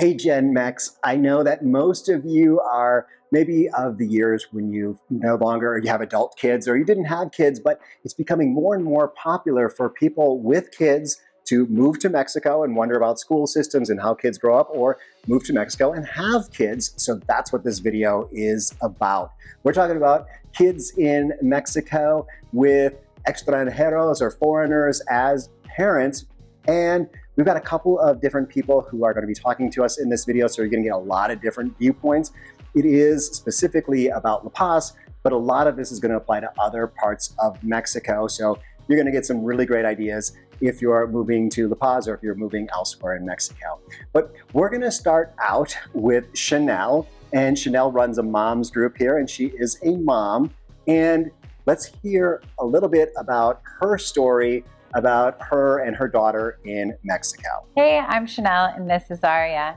Hey, Gen Mex, I know that most of you are maybe of the years when you no longer you have adult kids or you didn't have kids, but it's becoming more and more popular for people with kids to move to Mexico and wonder about school systems and how kids grow up, or move to Mexico and have kids. So that's what this video is about. We're talking about kids in Mexico with extranjeros or foreigners as parents, and we've got a couple of different people who are going to be talking to us in this video, so you're going to get a lot of different viewpoints. It is specifically about La Paz, but a lot of this is going to apply to other parts of Mexico. So you're going to get some really great ideas if you're moving to La Paz or if you're moving elsewhere in Mexico. But we're going to start out with Chanel, and Chanel runs a mom's group here, and she is a mom. And let's hear a little bit about her story about her and her daughter in Mexico. Hey, I'm Chanel and this is Aria.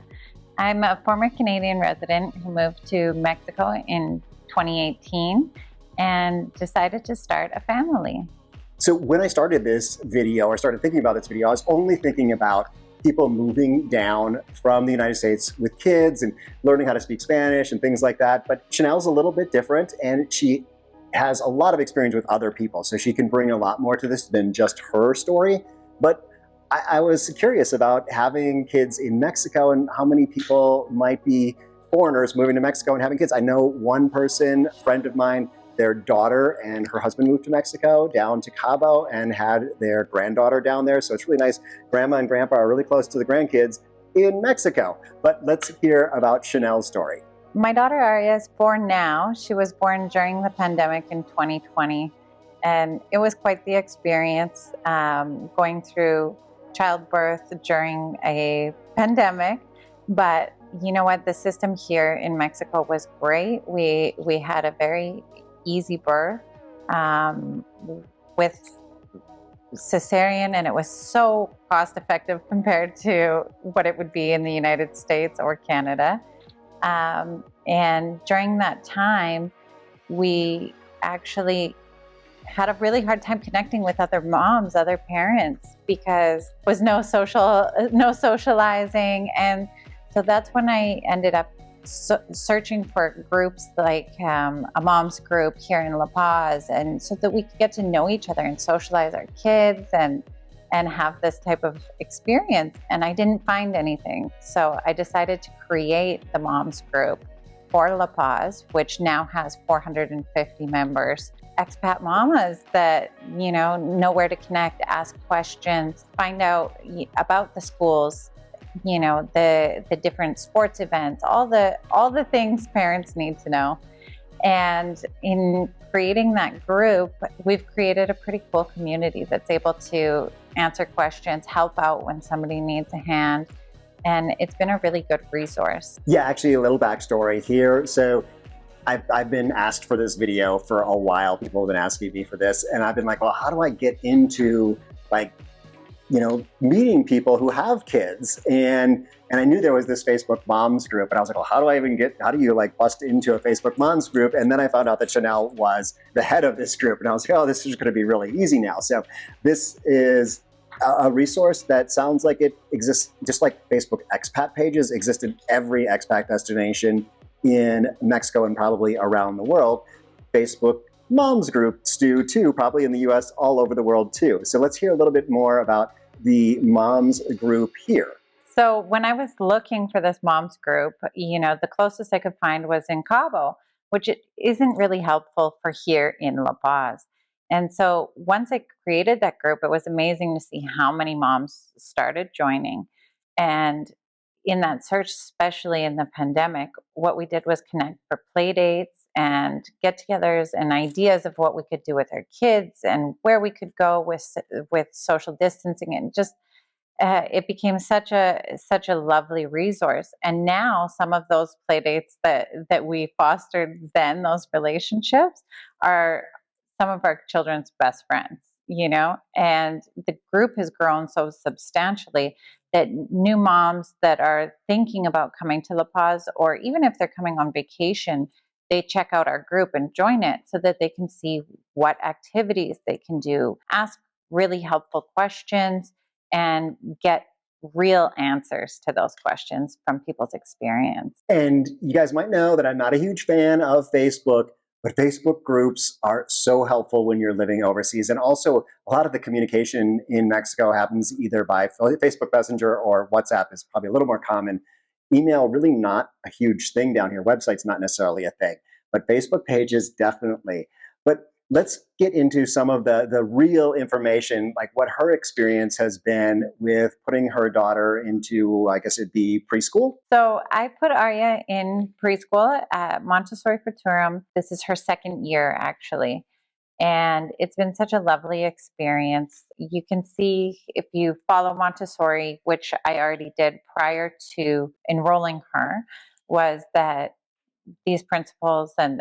I'm a former Canadian resident who moved to Mexico in 2018 and decided to start a family. So when I started this video, or started thinking about this video, I was only thinking about people moving down from the United States with kids and learning how to speak Spanish and things like that. But Chanel's a little bit different, and she has a lot of experience with other people, so she can bring a lot more to this than just her story. But I was curious about having kids in Mexico and how many people might be foreigners moving to Mexico and having kids. I know one person, a friend of mine, their daughter and her husband moved to Mexico down to Cabo and had their granddaughter down there. So it's really nice. Grandma and grandpa are really close to the grandkids in Mexico. But let's hear about Chanel's story. My daughter Aria is 4 now. She was born during the pandemic in 2020, and it was quite the experience going through childbirth during a pandemic. But you know what? The system here in Mexico was great. We had a very easy birth with cesarean, and it was so cost effective compared to what it would be in the United States or Canada. And during that time, we actually had a really hard time connecting with other moms, other parents, because there was no socializing. And so that's when I ended up searching for groups like a mom's group here in La Paz, and so that we could get to know each other and socialize our kids and have this type of experience. And I didn't find anything. So I decided to create the moms group for La Paz, which now has 450 members. Expat mamas that, know where to connect, ask questions, find out about the schools, the different sports events, all the things parents need to know. And in creating that group, we've created a pretty cool community that's able to answer questions, help out when somebody needs a hand. And it's been a really good resource. Yeah, actually a little backstory here. So I've been asked for this video for a while. People have been asking me for this, and I've been like, well, how do I get into meeting people who have kids? And I knew there was this Facebook moms group, and I was like, well, how do you bust into a Facebook moms group? And then I found out that Chanel was the head of this group, and I was like, oh, this is going to be really easy now. So this is a resource that sounds like it exists, just like Facebook expat pages exist in every expat destination in Mexico and probably around the world. Facebook moms groups do too, probably in the US, all over the world too. So let's hear a little bit more about the moms group here. So when I was looking for this moms group, the closest I could find was in Cabo, which it isn't really helpful for here in La Paz. And so once I created that group, it was amazing to see how many moms started joining. And in that search, especially in the pandemic, what we did was connect for play dates and get-togethers and ideas of what we could do with our kids and where we could go with social distancing, and just it became such a lovely resource. And now some of those play dates that we fostered then, those relationships, are some of our children's best friends, and the group has grown so substantially that new moms that are thinking about coming to La Paz, or even if they're coming on vacation, they check out our group and join it so that they can see what activities they can do, ask really helpful questions, and get real answers to those questions from people's experience. And you guys might know that I'm not a huge fan of Facebook, but Facebook groups are so helpful when you're living overseas. And also, a lot of the communication in Mexico happens either by Facebook Messenger, or WhatsApp is probably a little more common. Email, really not a huge thing down here. Website's not necessarily a thing, but Facebook pages definitely. But let's get into some of the real information, like what her experience has been with putting her daughter into, I guess it'd be preschool. So I put Arya in preschool at Montessori for Tutoring. This is her second year, actually. And it's been such a lovely experience. You can see, if you follow Montessori, which I already did prior to enrolling her, was that these principles and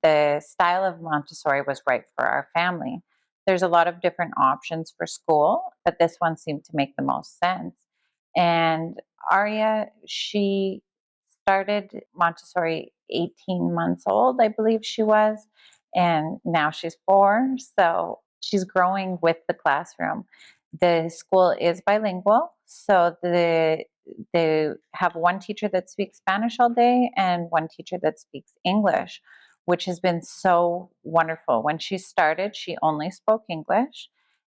the style of Montessori was right for our family. There's a lot of different options for school, but this one seemed to make the most sense. And Arya, she started Montessori 18 months old, I believe she was, and now she's 4. So she's growing with the classroom. The school is bilingual, so they have one teacher that speaks Spanish all day and one teacher that speaks English, which has been so wonderful. When she started, she only spoke English,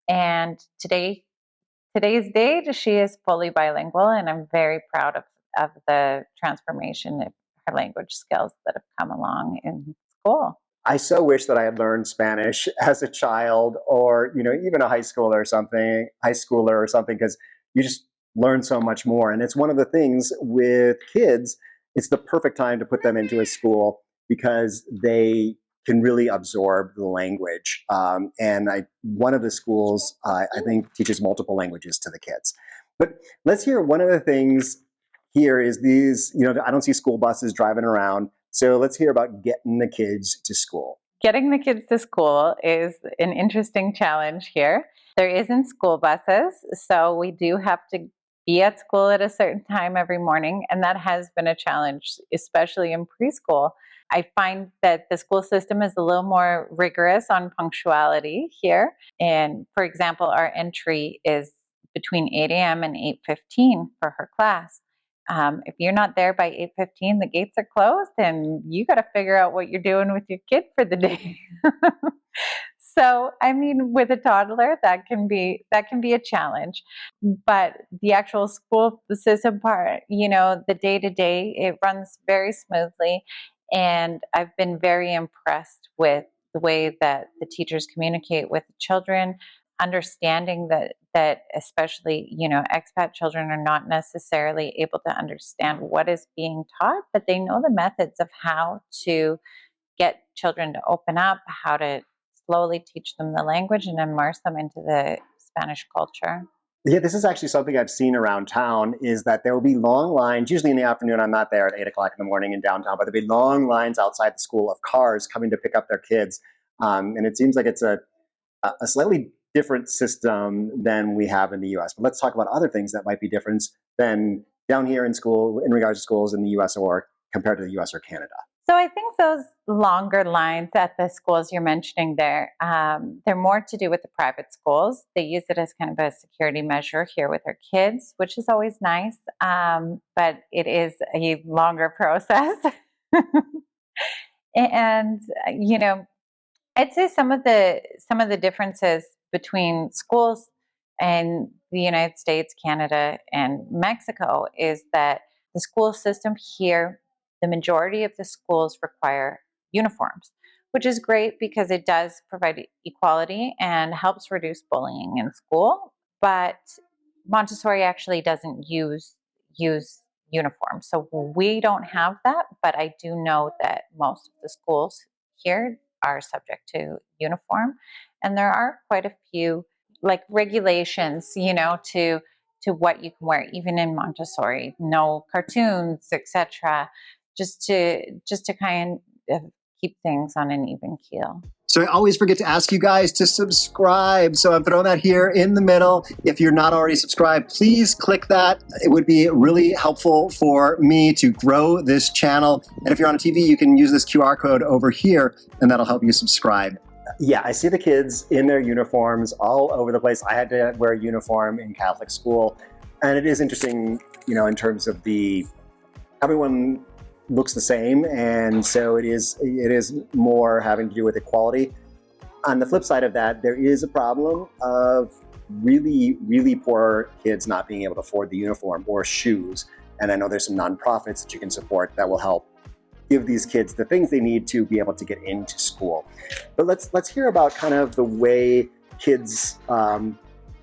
and today's date, she is fully bilingual, and I'm very proud of the transformation of her language skills that have come along in school. I so wish that I had learned Spanish as a child, or even a high schooler or something, because you just learn so much more. And it's one of the things with kids, it's the perfect time to put them into a school because they can really absorb the language. One of the schools, I think, teaches multiple languages to the kids. But let's hear one of the things here is these, I don't see school buses driving around. So let's hear about getting the kids to school. Getting the kids to school is an interesting challenge here. There isn't school buses, so we do have to be at school at a certain time every morning, and that has been a challenge, especially in preschool. I find that the school system is a little more rigorous on punctuality here. And for example, our entry is between 8 a.m. and 8:15 for her class. If you're not there by 8:15, the gates are closed, and you got to figure out what you're doing with your kid for the day. So, I mean, with a toddler, that can be a challenge. But the actual school system part, the day to day, it runs very smoothly, and I've been very impressed with the way that the teachers communicate with the children, understanding that especially expat children are not necessarily able to understand what is being taught, but they know the methods of how to get children to open up, how to slowly teach them the language and immerse them into the Spanish culture. Yeah, this is actually something I've seen around town, is that there will be long lines, usually in the afternoon. I'm not there at 8 o'clock in the morning in downtown, but there'll be long lines outside the school of cars coming to pick up their kids. And it seems like it's a slightly different system than we have in the US. But let's talk about other things that might be different than down here in school in regards to schools in the US or compared to the US or Canada. So I think those longer lines at the schools you're mentioning there, they're more to do with the private schools. They use it as kind of a security measure here with our kids, which is always nice, but it is a longer process. And I'd say some of the differences between schools in the United States, Canada, and Mexico is that the school system here, the majority of the schools require uniforms, which is great because it does provide equality and helps reduce bullying in school. But Montessori actually doesn't use uniforms, so we don't have that. But I do know that most of the schools here are subject to uniform, and there are quite a few like regulations, to what you can wear, even in Montessori, no cartoons, etc., just to kind of keep things on an even keel. So I always forget to ask you guys to subscribe. So I'm throwing that here in the middle. If you're not already subscribed, please click that. It would be really helpful for me to grow this channel. And if you're on a TV, you can use this QR code over here, and that'll help you subscribe. Yeah, I see the kids in their uniforms all over the place. I had to wear a uniform in Catholic school. And it is interesting, in terms of everyone looks the same, and so it is more having to do with equality. On the flip side of that, there is a problem of really, really poor kids not being able to afford the uniform or shoes. And I know there's some nonprofits that you can support that will help give these kids the things they need to be able to get into school. But let's hear about kind of the way kids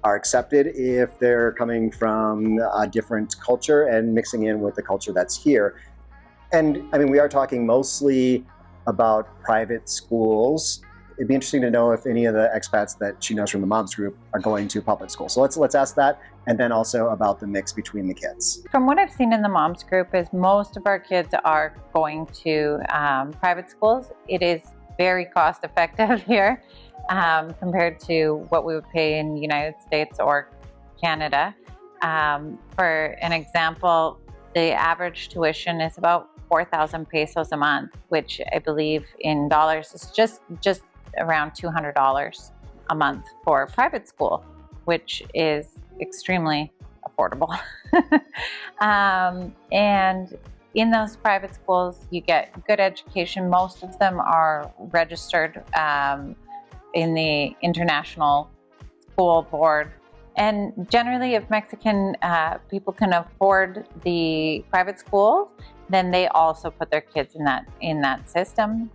are accepted if they're coming from a different culture and mixing in with the culture that's here. And I mean, we are talking mostly about private schools. It'd be interesting to know if any of the expats that she knows from the moms group are going to public school. So let's ask that, and then also about the mix between the kids. From what I've seen in the moms group is most of our kids are going to private schools. It is very cost effective here compared to what we would pay in the United States or Canada. For an example, the average tuition is about 4,000 pesos a month, which I believe in dollars is just around $200 a month for private school, which is extremely affordable. And in those private schools, you get good education. Most of them are registered in the International School Board. And generally, if Mexican people can afford the private schools, then they also put their kids in that system,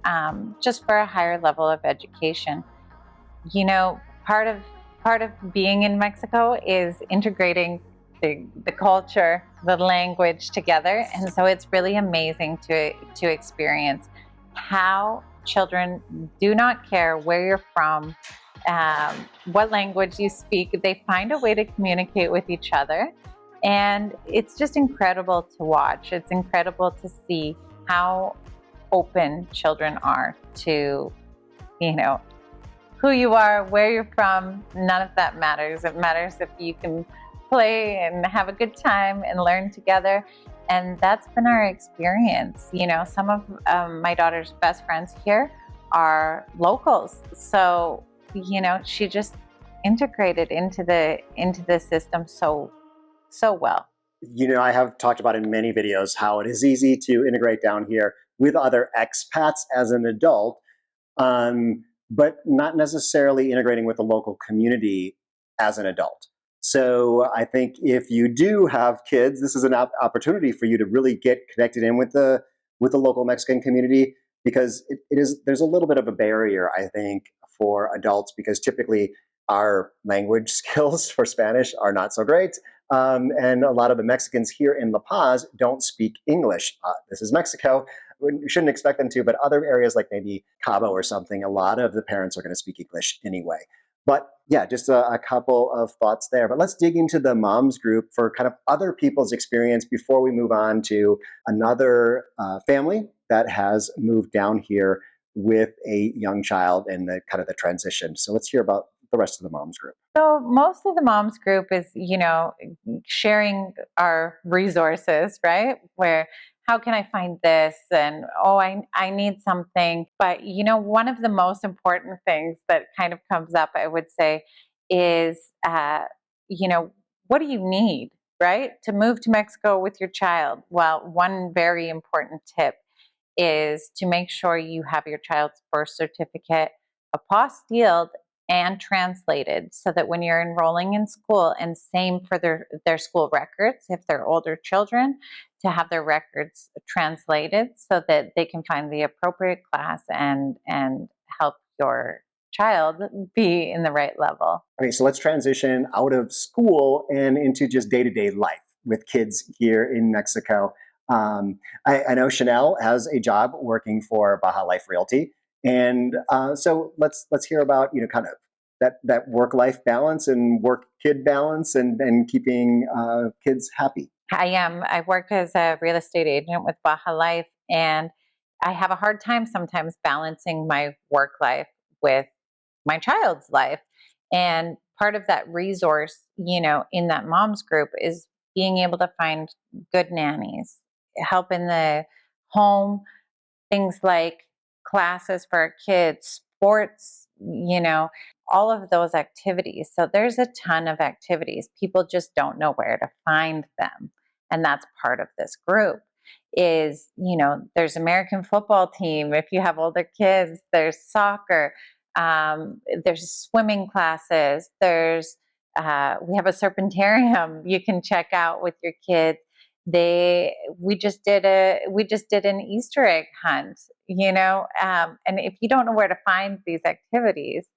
just for a higher level of education. Part of being in Mexico is integrating the culture, the language together, and so it's really amazing to experience how children do not care where you're from, what language you speak. They find a way to communicate with each other. And it's just incredible to watch. It's incredible to see how open children are to, who you are, where you're from. None of that matters. It matters if you can play and have a good time and learn together. And that's been our experience. Some of my daughter's best friends here are locals. So, she just integrated into the system so well. I have talked about in many videos how it is easy to integrate down here with other expats as an adult, but not necessarily integrating with the local community as an adult. So I think if you do have kids, this is an opportunity for you to really get connected in with the local Mexican community, because there's a little bit of a barrier, I think, for adults, because typically our language skills for Spanish are not so great. And a lot of the Mexicans here in La Paz don't speak English. This is Mexico. We shouldn't expect them to, but other areas like maybe Cabo or something, a lot of the parents are going to speak English anyway. But yeah, just a couple of thoughts there. But let's dig into the moms group for kind of other people's experience before we move on to another family that has moved down here with a young child and the kind of the transition. So let's hear about the rest of the moms group. So most of the moms group is, sharing our resources, right? Where, how can I find this? And, I need something. But, one of the most important things that kind of comes up, I would say, is, what do you need, right? To move to Mexico with your child? Well, one very important tip is to make sure you have your child's birth certificate apostilled and translated, so that when you're enrolling in school, and same for their school records, if they're older children, to have their records translated so that they can find the appropriate class and help your child be in the right level. Okay, so let's transition out of school and into just day-to-day life with kids here in Mexico. I know Chanel has a job working for Baja Life Realty, and so let's hear about kind of that work-life balance and work-kid balance, and keeping kids happy. I work as a real estate agent with Baja Life, and I have a hard time sometimes balancing my work life with my child's life. And part of that resource, in that moms group, is being able to find good nannies, help in the home, things like classes for our kids, sports, all of those activities. So there's a ton of activities. People just don't know where to find them. And that's part of this group is, there's American football team. If you have older kids, there's soccer, there's swimming classes, we have a serpentarium you can check out with your kids. We just did an Easter egg hunt, and if you don't know where to find these activities,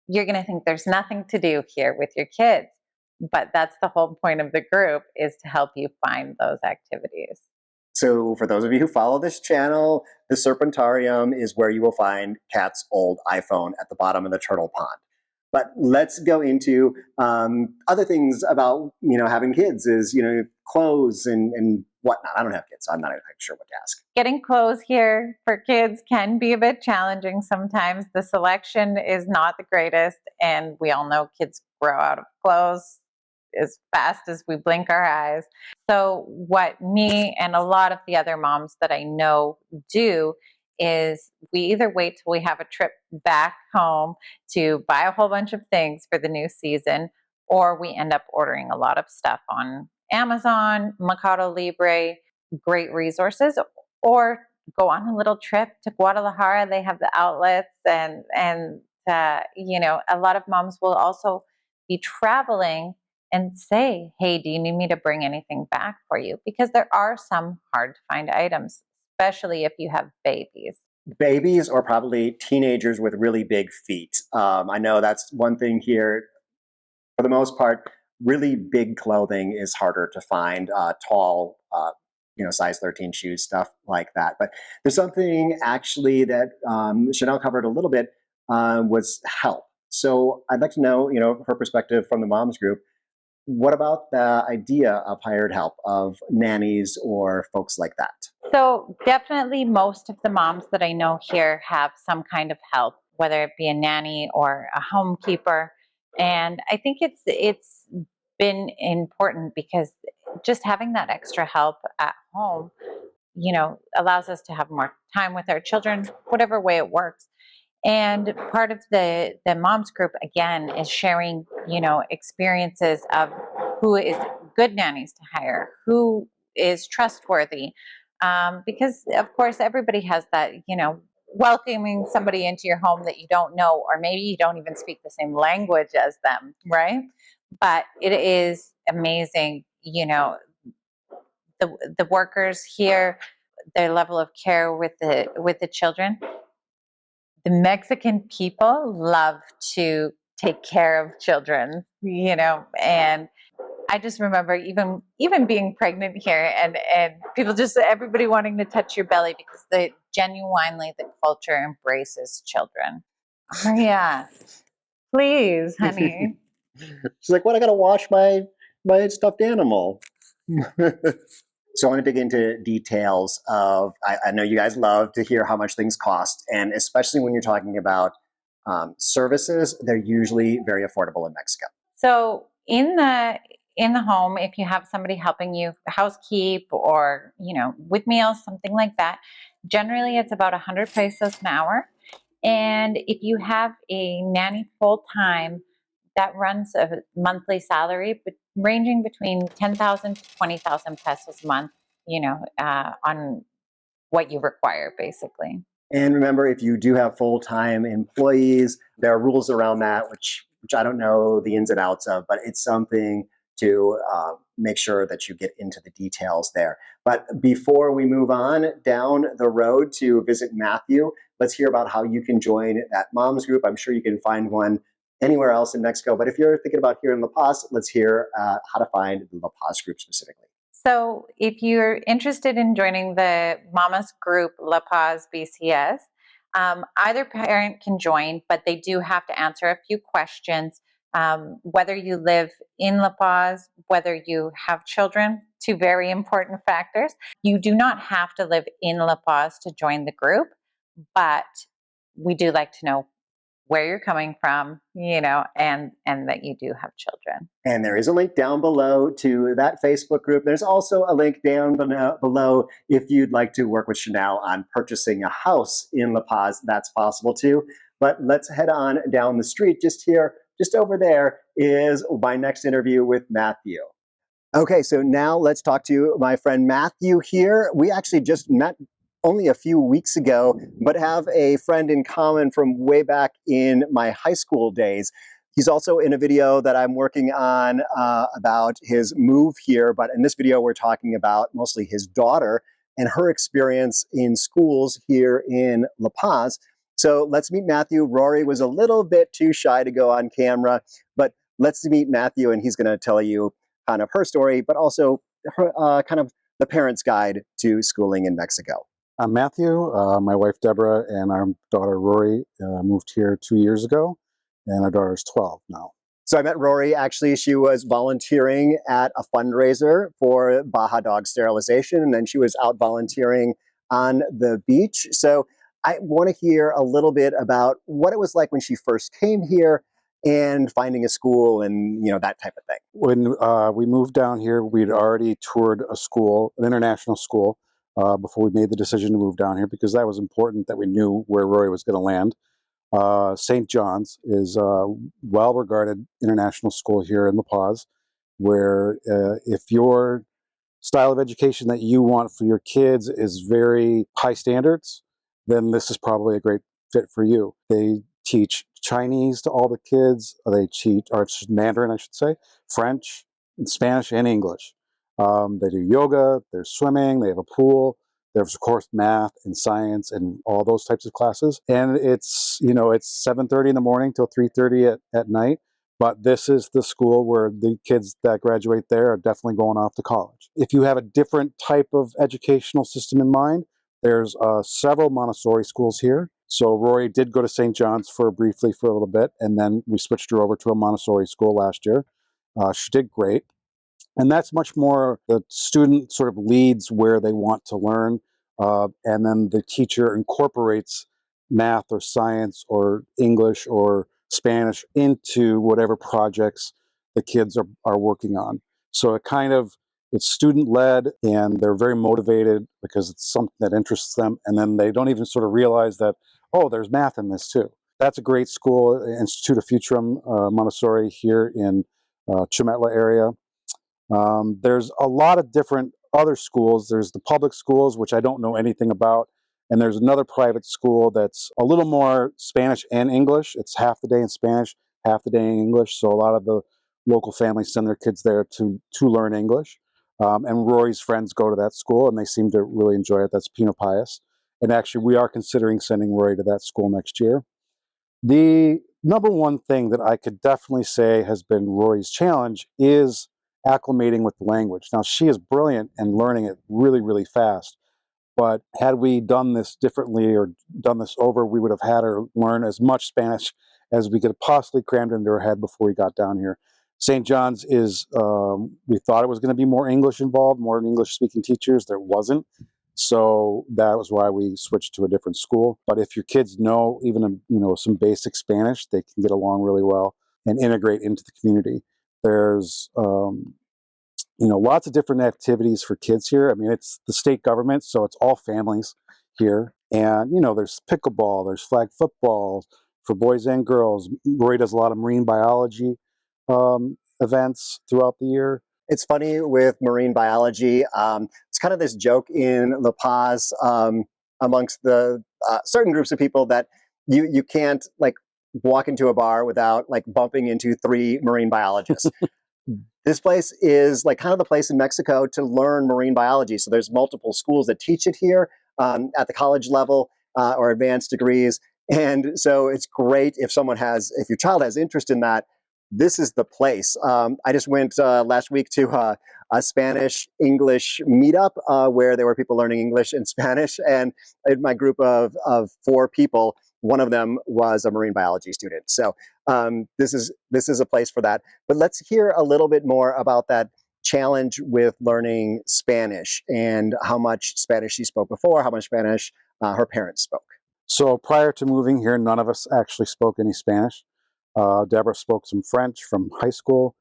you're going to think there's nothing to do here with your kids. But that's the whole point of the group, is to help you find those activities. So for those of you who follow this channel, the Serpentarium is where you will find Kat's old iPhone at the bottom of the turtle pond. But let's go into other things about having kids, is clothes and whatnot. I don't have kids, so I'm not exactly sure what to ask. Getting clothes here for kids can be a bit challenging sometimes. The selection is not the greatest, and we all know kids grow out of clothes as fast as we blink our eyes. So what me and a lot of the other moms that I know do is we either wait till we have a trip back home to buy a whole bunch of things for the new season, or we end up ordering a lot of stuff on Amazon, Mercado Libre, great resources, or go on a little trip to Guadalajara. They have the outlets, and a lot of moms will also be traveling and say, hey, do you need me to bring anything back for you? Because there are some hard to find items, especially if you have babies. Babies, or probably teenagers with really big feet. I know that's one thing here. For the most part, really big clothing is harder to find. Tall, size 13 shoes, stuff like that. But there's something actually that Chanel covered a little bit, was help. So I'd like to know, her perspective from the moms group. What about the idea of hired help, of nannies or folks like that? So definitely most of the moms that I know here have some kind of help, whether it be a nanny or a home keeper. And I think it's been important because just having that extra help at home, allows us to have more time with our children, whatever way it works. And part of the moms group again is sharing, experiences of who is good nannies to hire, who is trustworthy, because of course everybody has that, welcoming somebody into your home that you don't know, or maybe you don't even speak the same language as them, right? But it is amazing, the workers here, their level of care with the children. The Mexican people love to take care of children, and I just remember even being pregnant here, and people, just everybody wanting to touch your belly, because the culture embraces children. Oh yeah, please, honey. She's like, what? I got to wash my stuffed animal. So I want to dig into details of, I know you guys love to hear how much things cost, and especially when you're talking about services, they're usually very affordable in Mexico. So in the home, if you have somebody helping you housekeep, or with meals, something like that, generally it's about 100 pesos an hour. And if you have a nanny full time, that runs a monthly salary ranging between 10,000 to 20,000 pesos a month, on what you require, basically. And remember, if you do have full-time employees, there are rules around that, which I don't know the ins and outs of, but it's something to make sure that you get into the details there. But before we move on down the road to visit Matthew, let's hear about how you can join that moms group. I'm sure you can find one anywhere else in Mexico, but if you're thinking about here in La Paz, let's hear how to find the La Paz group specifically. So if you're interested in joining the Mamas group La Paz BCS, either parent can join, but they do have to answer a few questions. Whether you live in La Paz, whether you have children, two very important factors. You do not have to live in La Paz to join the group, but we do like to know where you're coming from, and that you do have children. And there is a link down below to that Facebook group. There's also a link down below if you'd like to work with Chanel on purchasing a house in La Paz. That's possible too. But let's head on down the street just here. Just over there is my next interview with Matthew. Okay, so now let's talk to my friend Matthew here. We actually just met only a few weeks ago, but have a friend in common from way back in my high school days. He's also in a video that I'm working on about his move here, but in this video we're talking about mostly his daughter and her experience in schools here in La Paz. So let's meet Matthew. Rory was a little bit too shy to go on camera, but let's meet Matthew, and he's going to tell you kind of her story, but also her, kind of the parents' guide to schooling in Mexico. I'm Matthew. My wife Deborah and our daughter Rory moved here 2 years ago, and our daughter's 12 now. So I met Rory, actually, she was volunteering at a fundraiser for Baja dog sterilization, and then she was out volunteering on the beach. So I want to hear a little bit about what it was like when she first came here and finding a school and, you know, that type of thing. When we moved down here, we'd already toured a school, an international school, before we made the decision to move down here, because that was important that we knew where Rory was going to land. St. John's is a well-regarded international school here in La Paz, where if your style of education that you want for your kids is very high standards, then this is probably a great fit for you. They teach Chinese to all the kids. They teach, or Mandarin, I should say, French, Spanish, and English. They do yoga, there's swimming, they have a pool. There's, of course, math and science and all those types of classes. And it's, you know, it's 7:30 in the morning till 3:30 at night. But this is the school where the kids that graduate there are definitely going off to college. If you have a different type of educational system in mind, there's several Montessori schools here. So Rory did go to St. John's briefly for a little bit, and then we switched her over to a Montessori school last year. She did great. And that's much more the student sort of leads where they want to learn, and then the teacher incorporates math or science or English or Spanish into whatever projects the kids are working on. So it's student led, and they're very motivated because it's something that interests them, and then they don't even sort of realize that, oh, there's math in this too. That's a great school, Institute of Futurum Montessori here in Chimetla area. There's a lot of different other schools. There's the public schools, which I don't know anything about. And there's another private school that's a little more Spanish and English. It's half the day in Spanish, half the day in English. So a lot of the local families send their kids there to learn English. And Rory's friends go to that school, and they seem to really enjoy it. That's Pino Pius. And actually, we are considering sending Rory to that school next year. The number one thing that I could definitely say has been Rory's challenge is acclimating with the language. Now, she is brilliant and learning it really, really fast. But had we done this differently or done this over, we would have had her learn as much Spanish as we could have possibly crammed into her head before we got down here. St. John's is, we thought it was going to be more English involved, more English-speaking teachers. There wasn't. So that was why we switched to a different school. But if your kids know even some basic Spanish, they can get along really well and integrate into the community. There's lots of different activities for kids here. I mean, it's the state government, so it's all families here. And there's pickleball, there's flag football for boys and girls. Rory does a lot of marine biology events throughout the year. It's funny with marine biology. It's kind of this joke in La Paz amongst the certain groups of people that you can't like walk into a bar without like bumping into 3 marine biologists. This place is like kind of the place in Mexico to learn marine biology. So there's multiple schools that teach it here at the college level or advanced degrees. And so it's great if your child has interest in that. This is the place. I just went last week to a Spanish-English meetup where there were people learning English and Spanish. And in my group of 4 people, one of them was a marine biology student. So this is a place for that. But let's hear a little bit more about that challenge with learning Spanish and how much Spanish she spoke before, how much Spanish her parents spoke. So prior to moving here, none of us actually spoke any Spanish. Deborah spoke some French from high school,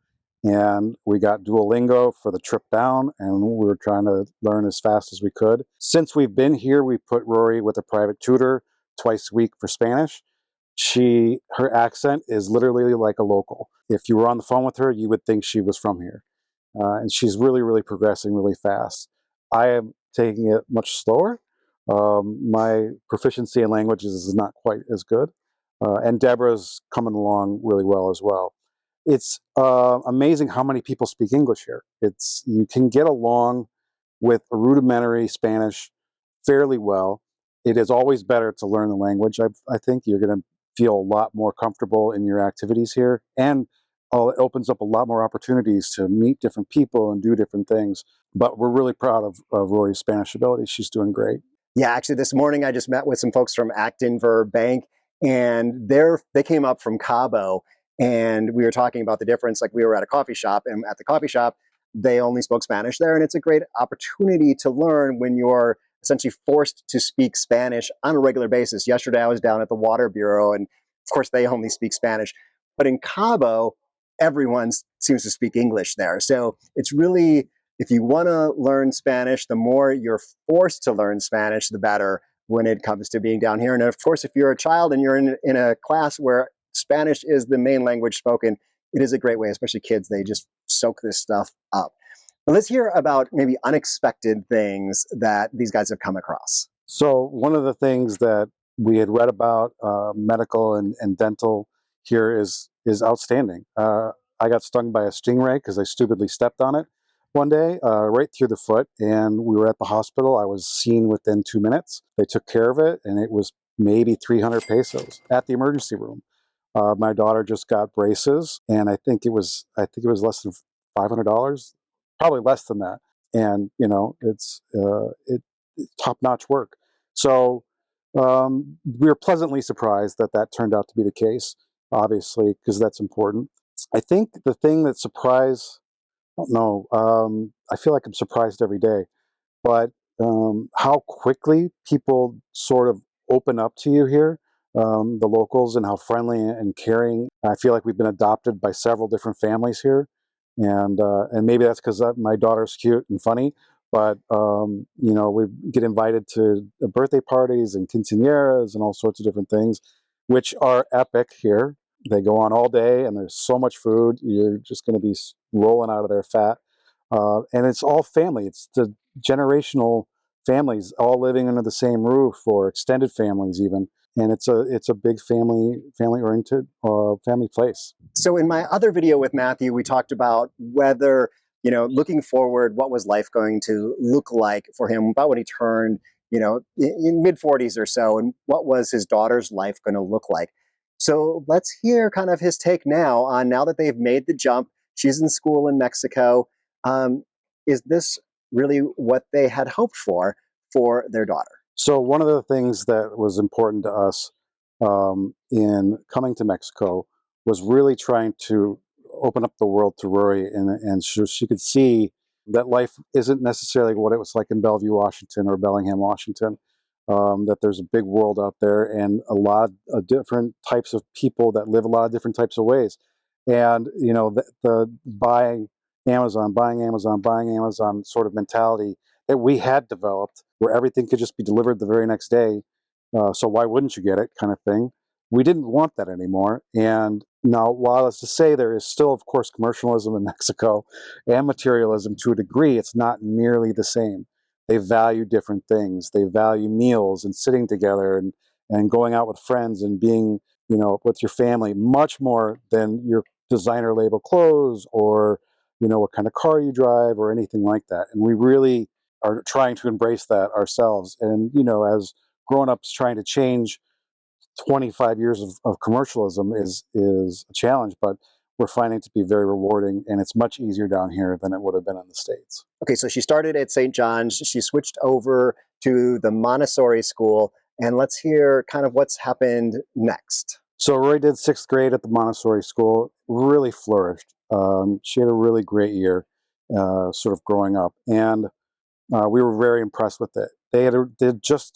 and we got Duolingo for the trip down, and we were trying to learn as fast as we could. Since we've been here, we put Rory with a private tutor twice a week for Spanish. Her accent is literally like a local. If you were on the phone with her, you would think she was from here. And she's really, really progressing really fast. I am taking it much slower. My proficiency in languages is not quite as good. And Deborah's coming along really well as well. It's amazing how many people speak English here. You can get along with a rudimentary Spanish fairly well. It is always better to learn the language. I think you're going to feel a lot more comfortable in your activities here, and it opens up a lot more opportunities to meet different people and do different things. But we're really proud of Rory's Spanish ability. She's doing great. Yeah, actually, this morning I just met with some folks from Acton Bank, and they came up from Cabo, and we were talking about the difference. Like, we were at a coffee shop, and at the coffee shop, they only spoke Spanish there, and it's a great opportunity to learn when you're essentially forced to speak Spanish on a regular basis. Yesterday, I was down at the Water Bureau, and of course, they only speak Spanish. But in Cabo, everyone seems to speak English there. So it's really, if you want to learn Spanish, the more you're forced to learn Spanish, the better when it comes to being down here. And of course, if you're a child and you're in a class where Spanish is the main language spoken, it is a great way, especially kids, they just soak this stuff up. But let's hear about maybe unexpected things that these guys have come across. So one of the things that we had read about medical and dental here is outstanding. I got stung by a stingray because I stupidly stepped on it one day, right through the foot, and we were at the hospital. I was seen within 2 minutes. They took care of it, and it was maybe 300 pesos at the emergency room. My daughter just got braces, and I think it was less than $500, probably less than that. And it's top-notch work. So we were pleasantly surprised that turned out to be the case, obviously, because that's important. I think the thing that surprised, I don't know, I feel like I'm surprised every day, but how quickly people sort of open up to you here, the locals, and how friendly and caring. I feel like we've been adopted by several different families here, and maybe that's because my daughter's cute and funny. But we get invited to birthday parties and quinceañeras and all sorts of different things, which are epic here. They go on all day, and there's so much food. You're just going to be rolling out of their fat. And it's all family. It's the generational families all living under the same roof, or extended families even. And it's a big family oriented family place. So in my other video with Matthew, we talked about whether, looking forward, what was life going to look like for him about when he turned, in mid-40s or so, and what was his daughter's life going to look like. So let's hear kind of his take now that they've made the jump. She's in school in Mexico. Is this really what they had hoped for their daughter? So one of the things that was important to us in coming to Mexico was really trying to open up the world to Rory, and so she could see that life isn't necessarily what it was like in Bellevue, Washington, or Bellingham, Washington. That there's a big world out there, and a lot of different types of people that live a lot of different types of ways. And the buying Amazon sort of mentality that we had developed, where everything could just be delivered the very next day. So why wouldn't you get it, kind of thing. We didn't want that anymore. And now, while it's to say there is still, of course, commercialism in Mexico and materialism to a degree, it's not nearly the same. They value different things. They value meals and sitting together and going out with friends and being, with your family, much more than your designer label clothes or, what kind of car you drive or anything like that. And we really are trying to embrace that ourselves. And, as grown-ups trying to change 25 years of commercialism is a challenge, but we're finding it to be very rewarding, and it's much easier down here than it would have been in the States. Okay, so she started at St. John's. She switched over to the Montessori school, and let's hear kind of what's happened next. So Rory did 6th grade at the Montessori school, really flourished. She had a really great year sort of growing up, and we were very impressed with it. It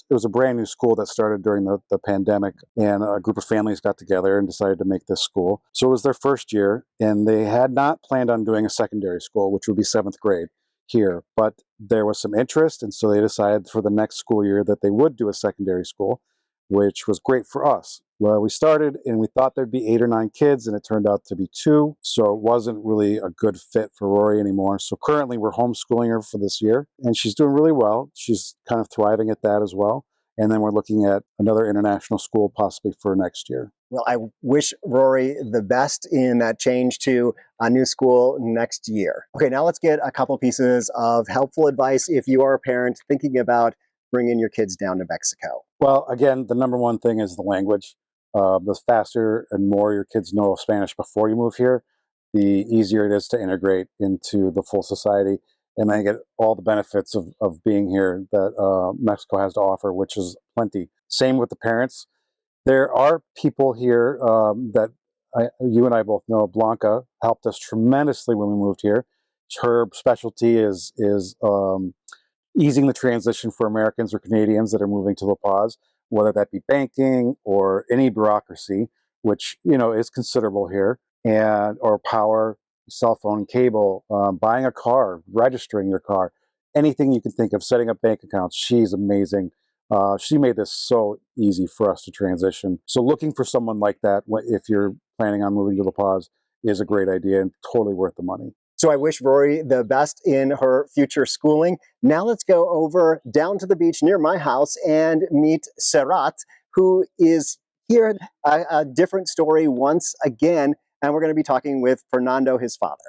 was a brand new school that started during the pandemic, and a group of families got together and decided to make this school. So it was their first year, and they had not planned on doing a secondary school, which would be 7th grade here, but there was some interest, and so they decided for the next school year that they would do a secondary school, which was great for us. Well, we started and we thought there'd be 8 or 9 kids, and it turned out to be 2. So it wasn't really a good fit for Rory anymore. So currently we're homeschooling her for this year, and she's doing really well. She's kind of thriving at that as well. And then we're looking at another international school possibly for next year. Well, I wish Rory the best in that change to a new school next year. Okay, now let's get a couple pieces of helpful advice if you are a parent thinking about bringing your kids down to Mexico. Well, again, the number one thing is the language. The faster and more your kids know of Spanish before you move here, the easier it is to integrate into the full society and then get all the benefits of being here that Mexico has to offer, which is plenty. Same with the parents. There are people here that you and I both know. Blanca helped us tremendously when we moved here. Her specialty is easing the transition for Americans or Canadians that are moving to La Paz, whether that be banking or any bureaucracy, which is considerable here, and or power, cell phone, cable, buying a car, registering your car, anything you can think of, setting up bank accounts. She's amazing. She made this so easy for us to transition. So looking for someone like that, if you're planning on moving to La Paz, is a great idea and totally worth the money. So I wish Rory the best in her future schooling. Now let's go over down to the beach near my house and meet Serrat, who is here, a different story once again. And we're going to be talking with Fernando, his father.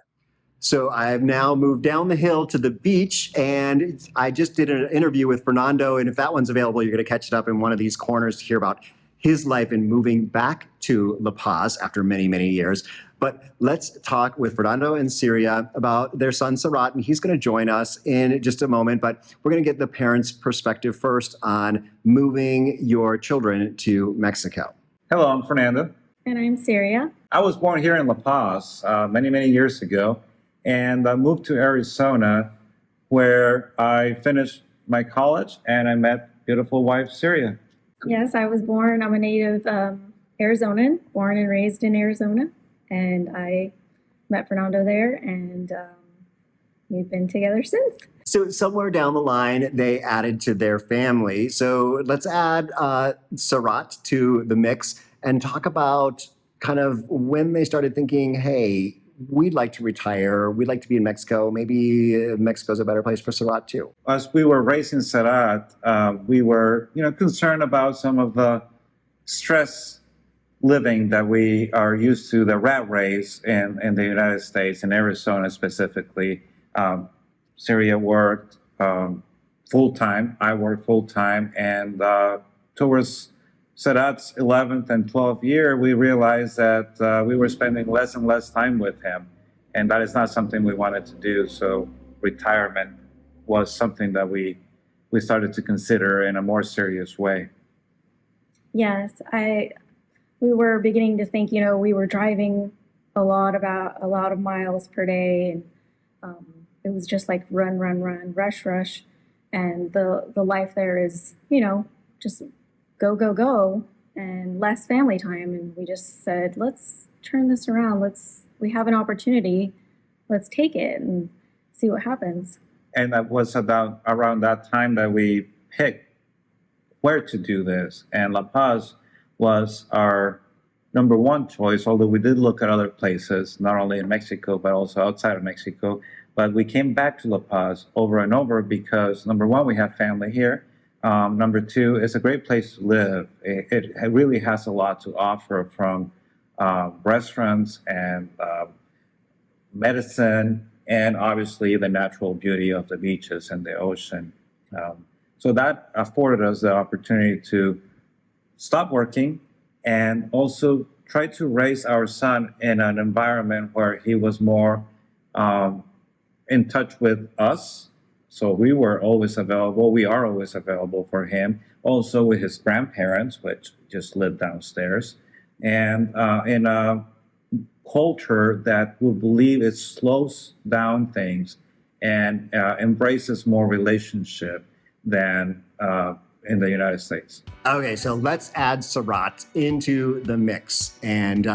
So I've now moved down the hill to the beach, and I just did an interview with Fernando. And if that one's available, you're going to catch it up in one of these corners to hear about his life in moving back to La Paz after many, many years. But let's talk with Fernando and Siria about their son, Serrat, and he's going to join us in just a moment. But we're going to get the parents' perspective first on moving your children to Mexico. Hello, I'm Fernando. And I'm Siria. I was born here in La Paz many, many years ago, and I moved to Arizona, where I finished my college, and I met beautiful wife, Siria. Yes, I'm a native Arizonan, born and raised in Arizona. And I met Fernando there, and we've been together since. So somewhere down the line, they added to their family. So let's add Serrat to the mix and talk about kind of when they started thinking, hey, we'd like to retire, we'd like to be in Mexico. Maybe Mexico's a better place for Serrat too. As we were raising Serrat, we were concerned about some of the stress living that we are used to, the rat race in the United States, in Arizona specifically. Syria worked full-time, I worked full-time, and towards Serrat's 11th and 12th year, we realized that we were spending less and less time with him, and that is not something we wanted to do, so retirement was something that we started to consider in a more serious way. Yes, we were beginning to think, we were driving a lot of miles per day, and it was just like run, rush, and the life there is, just go, and less family time. And we just said, let's turn this around. We have an opportunity. Let's take it and see what happens. And that was around that time that we picked where to do this. And La Paz was our number one choice, although we did look at other places, not only in Mexico, but also outside of Mexico. But we came back to La Paz over and over because, number one, we have family here. Number two, it's a great place to live. It really has a lot to offer, from restaurants and medicine, and obviously the natural beauty of the beaches and the ocean. So that afforded us the opportunity to stop working and also try to raise our son in an environment where he was more in touch with us. So we were always available. We are always available for him. Also with his grandparents, which just lived downstairs. And in a culture that we believe it slows down things and embraces more relationship than in the United States. Okay, so let's add Serrat into the mix and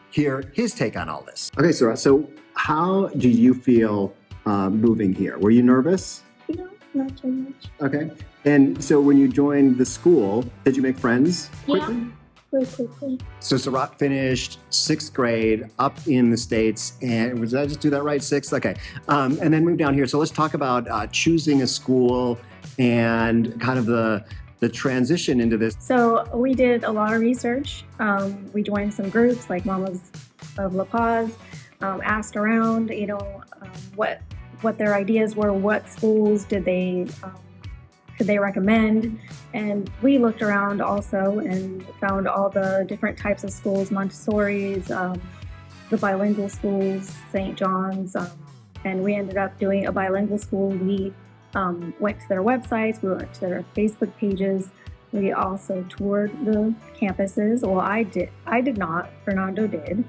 hear his take on all this. Okay, Serrat, so how do you feel moving here? Were you nervous? No, not too much. Okay. And so when you joined the school, did you make friends quickly? Quickly. So Sarat finished 6th grade up in the States, and did I just do that right? 6th? Okay. And then moved down here. So let's talk about choosing a school and kind of the transition into this. So we did a lot of research. We joined some groups like Mamas of La Paz, asked around, what their ideas were, what schools could they recommend. And we looked around also and found all the different types of schools, Montessori's, the bilingual schools, St. John's, and we ended up doing a bilingual school. We went to their websites, we went to their Facebook pages. We also toured the campuses. Well, I did not. Fernando did.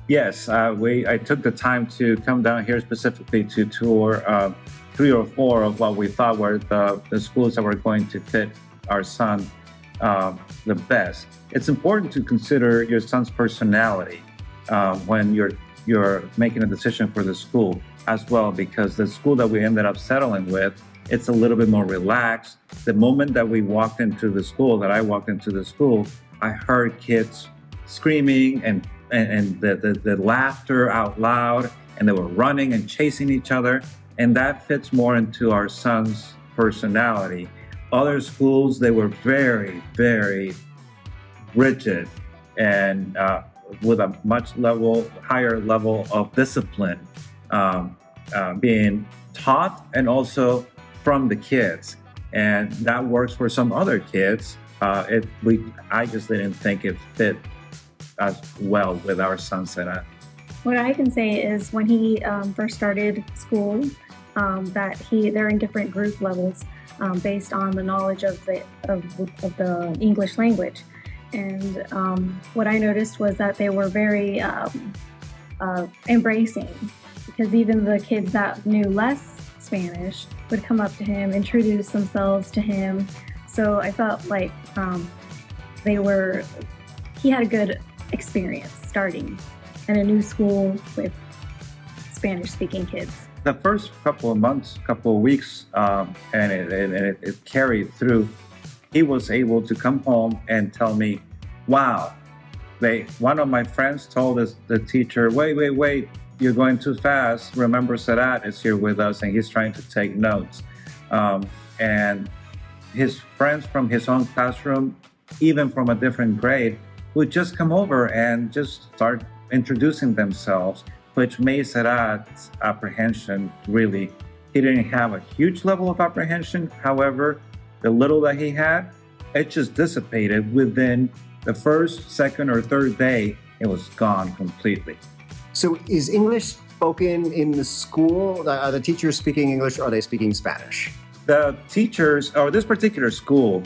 Yes, I took the time to come down here specifically to tour 3 or 4 of what we thought were the schools that were going to fit our son the best. It's important to consider your son's personality when you're making a decision for the school as well, because the school that we ended up settling with, it's a little bit more relaxed. The moment that we walked into the school, that I walked into the school, I heard kids screaming and the laughter out loud, and they were running and chasing each other, and that fits more into our son's personality. Other schools, they were very, very rigid and with a much higher level of discipline being taught, and also from the kids, and that works for some other kids. I just didn't think it fit as well with our son Sarah. What I can say is when he first started school, that they're in different group levels based on the knowledge of the English language. And what I noticed was that they were very embracing, because even the kids that knew less Spanish would come up to him, introduce themselves to him. So I felt like he had a good experience starting in a new school with Spanish-speaking kids. The first couple of months, couple of weeks, and it carried through, he was able to come home and tell me, wow, one of my friends told the teacher, wait, you're going too fast. Remember, Sarat is here with us and he's trying to take notes. And his friends from his own classroom, even from a different grade, would just come over and just start introducing themselves, which made Sarat's apprehension really, he didn't have a huge level of apprehension. However, the little that he had, it just dissipated within the first, second, or third day. It was gone completely. So is English spoken in the school? Are the teachers speaking English, or are they speaking Spanish? The teachers, or this particular school,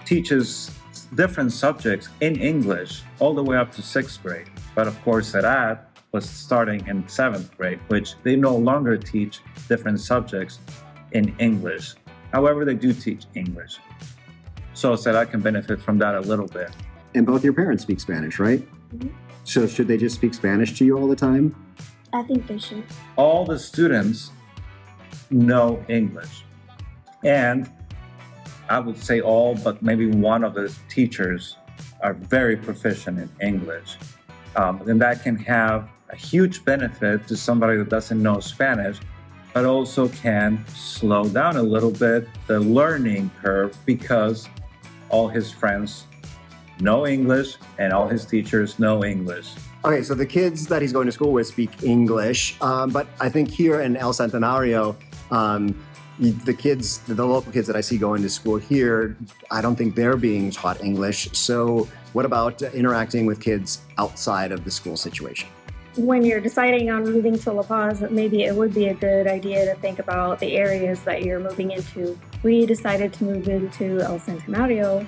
teaches different subjects in English all the way up to 6th grade. But of course, Sarat was starting in 7th grade, which they no longer teach different subjects in English. However, they do teach English. So Sarat can benefit from that a little bit. And both your parents speak Spanish, right? Mm-hmm. So should they just speak Spanish to you all the time? I think they should. All the students know English. And I would say all, but maybe one of the teachers are very proficient in English. And that can have a huge benefit to somebody that doesn't know Spanish, but also can slow down a little bit the learning curve, because all his friends know English and all his teachers know English. Okay, so the kids that he's going to school with speak English, but I think here in El Centenario, the local kids that I see going to school here, I don't think they're being taught English. So what about interacting with kids outside of the school situation? When you're deciding on moving to La Paz, maybe it would be a good idea to think about the areas that you're moving into. We decided to move into El Centenario.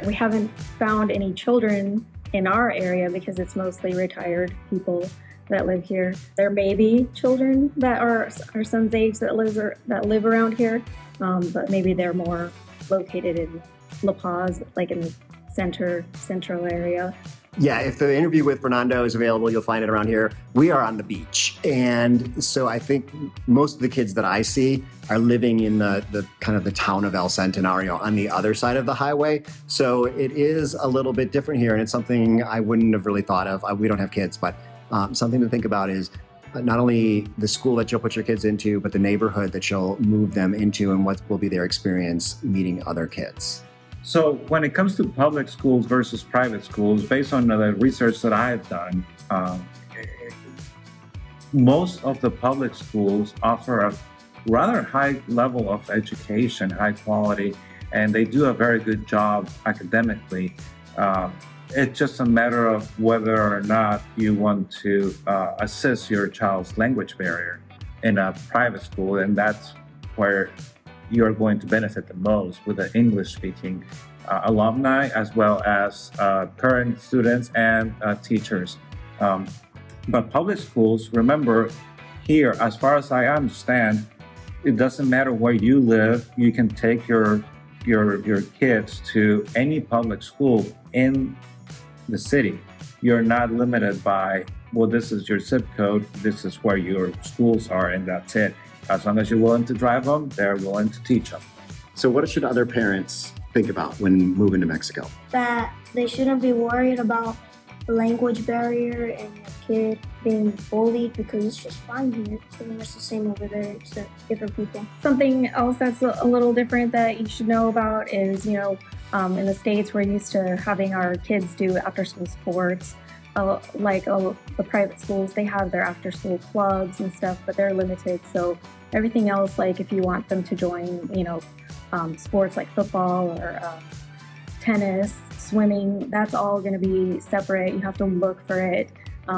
We haven't found any children in our area because it's mostly retired people that live here. There may be children that are our son's age that live around here, but maybe they're more located in La Paz, like in the central area. Yeah, if the interview with Fernando is available, you'll find it around here. We are on the beach. And so I think most of the kids that I see are living in the kind of the town of El Centenario on the other side of the highway. So it is a little bit different here. And it's something I wouldn't have really thought of. We don't have kids, but something to think about is not only the school that you'll put your kids into, but the neighborhood that you'll move them into and what will be their experience meeting other kids. So when it comes to public schools versus private schools, based on the research that I've done, most of the public schools offer a rather high level of education, high quality, and they do a very good job academically. It's just a matter of whether or not you want to assist your child's language barrier in a private school, and that's where you're going to benefit the most with the English-speaking alumni, as well as current students and teachers. But public schools, remember, here, as far as I understand, it doesn't matter where you live. You can take your kids to any public school in the city. You're not limited by, well, this is your zip code, this is where your schools are, and that's it. As long as you're willing to drive them, they're willing to teach them. So what should other parents think about when moving to Mexico? That they shouldn't be worried about the language barrier and your kid being bullied, because it's just fine here. It's pretty much the same over there, except different people. Something else that's a little different that you should know about is, in the States, we're used to having our kids do after-school sports. The private schools, they have their after-school clubs and stuff, but they're limited. So everything else, like if you want them to join, sports like football or tennis, swimming, that's all going to be separate. You have to look for it.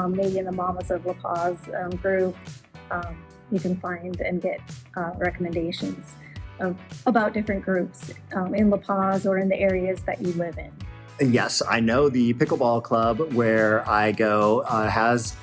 Maybe in the Mamas of La Paz group, you can find and get recommendations about different groups in La Paz or in the areas that you live in. Yes, I know the pickleball club where I go has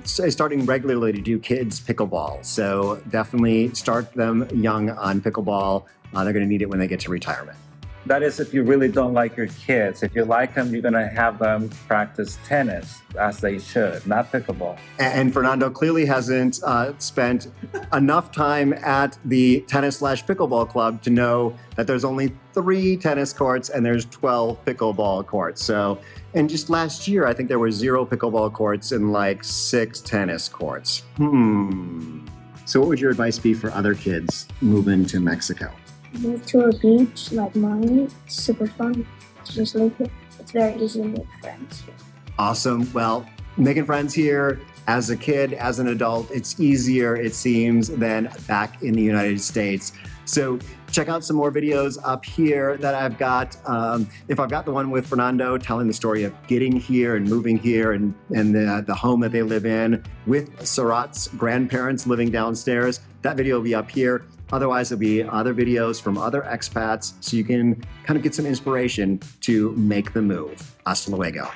starting regularly to do kids pickleball. So definitely start them young on pickleball. They're going to need it when they get to retirement. That is if you really don't like your kids. If you like them, you're going to have them practice tennis, as they should, not pickleball. And Fernando clearly hasn't spent enough time at the tennis/pickleball club to know that there's only 3 tennis courts and there's 12 pickleball courts. So, and just last year, I think there were 0 pickleball courts and like 6 tennis courts. So what would your advice be for other kids moving to Mexico? Move to a beach like mine. It's super fun to just live here. It's very easy to make friends here. Awesome. Well, making friends here as a kid, as an adult, it's easier, it seems, than back in the United States. So check out some more videos up here that I've got. If I've got the one with Fernando telling the story of getting here and moving here and the home that they live in with Sarat's grandparents living downstairs, that video will be up here. Otherwise, there'll be other videos from other expats so you can kind of get some inspiration to make the move. Hasta luego.